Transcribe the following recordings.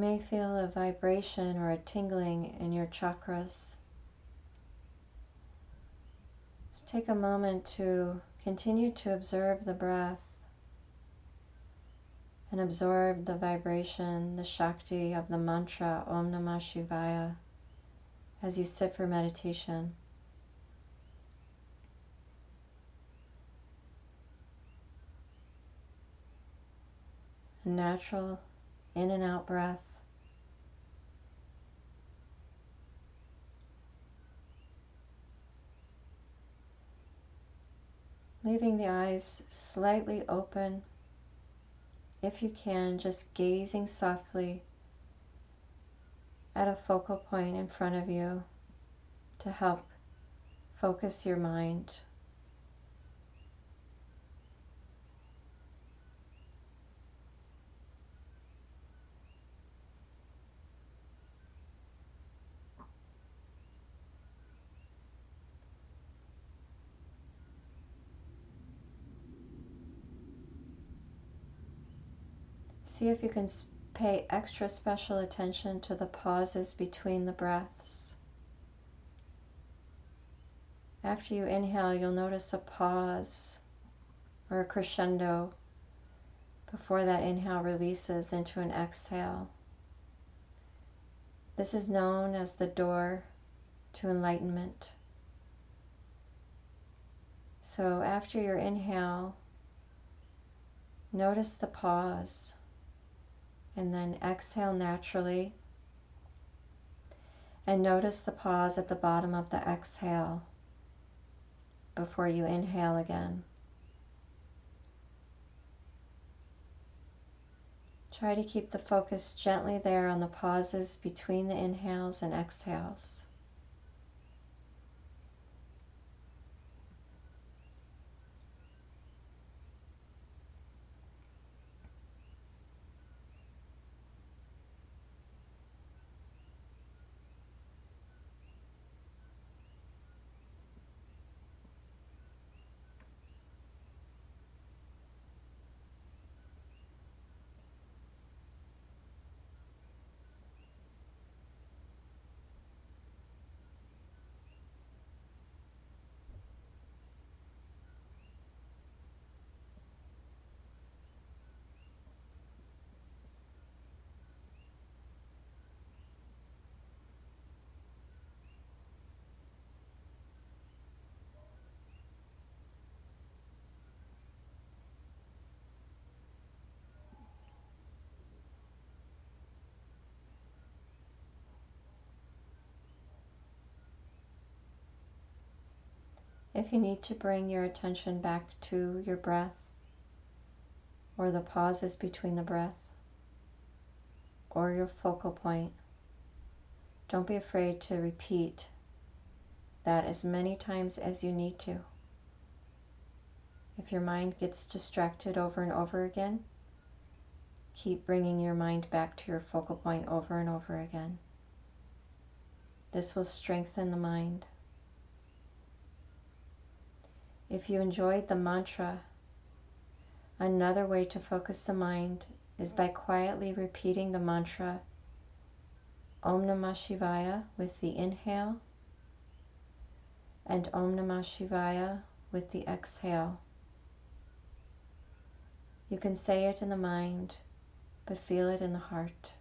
may feel a vibration or a tingling in your chakras. Just take a moment to continue to observe the breath and absorb the vibration, the shakti of the mantra Om Namah Shivaya as you sit for meditation. A natural in and out breath. Leaving the eyes slightly open. If you can, just gazing softly at a focal point in front of you to help focus your mind. See if you can pay extra special attention to the pauses between the breaths. After you inhale, you'll notice a pause or a crescendo before that inhale releases into an exhale. This is known as the door to enlightenment. So after your inhale, notice the pause and then exhale naturally, and notice the pause at the bottom of the exhale before you inhale again. Try to keep the focus gently there on the pauses between the inhales and exhales. If you need to bring your attention back to your breath or the pauses between the breath or your focal point, don't be afraid to repeat that as many times as you need to. If your mind gets distracted over and over again, keep bringing your mind back to your focal point over and over again. This will strengthen the mind. If you enjoyed the mantra, another way to focus the mind is by quietly repeating the mantra Om Namah Shivaya with the inhale and Om Namah Shivaya with the exhale. You can say it in the mind, but feel it in the heart.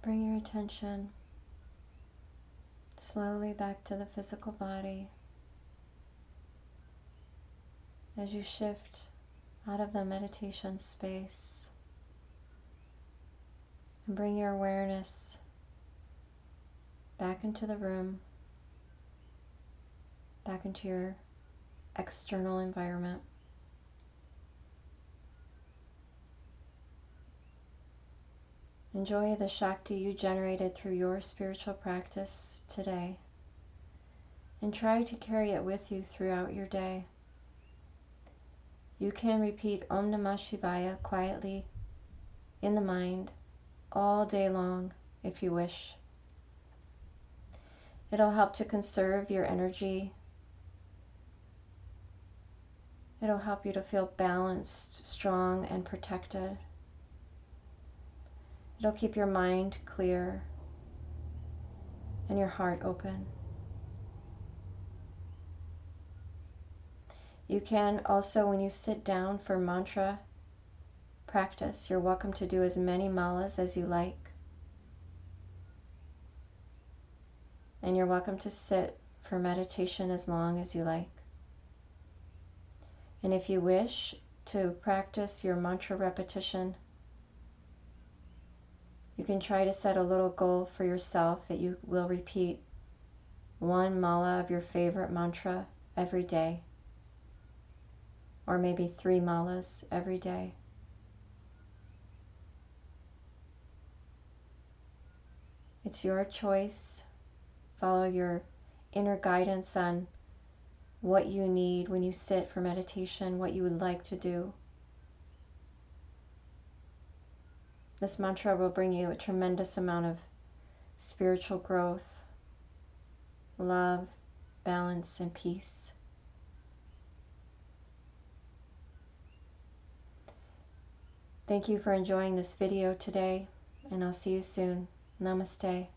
Bring your attention slowly back to the physical body as you shift out of the meditation space and bring your awareness back into the room, back into your external environment. Enjoy the shakti you generated through your spiritual practice today, and try to carry it with you throughout your day. You can repeat Om Namah Shivaya quietly in the mind all day long if you wish. It'll help to conserve your energy. It'll help you to feel balanced, strong, and protected. It'll keep your mind clear and your heart open. You can also, when you sit down for mantra practice, you're welcome to do as many malas as you like. And you're welcome to sit for meditation as long as you like. And if you wish to practice your mantra repetition, you can try to set a little goal for yourself that you will repeat one mala of your favorite mantra every day, or maybe 3 malas every day. It's your choice. Follow your inner guidance on what you need when you sit for meditation, what you would like to do. This mantra will bring you a tremendous amount of spiritual growth, love, balance, and peace. Thank you for enjoying this video today, and I'll see you soon. Namaste.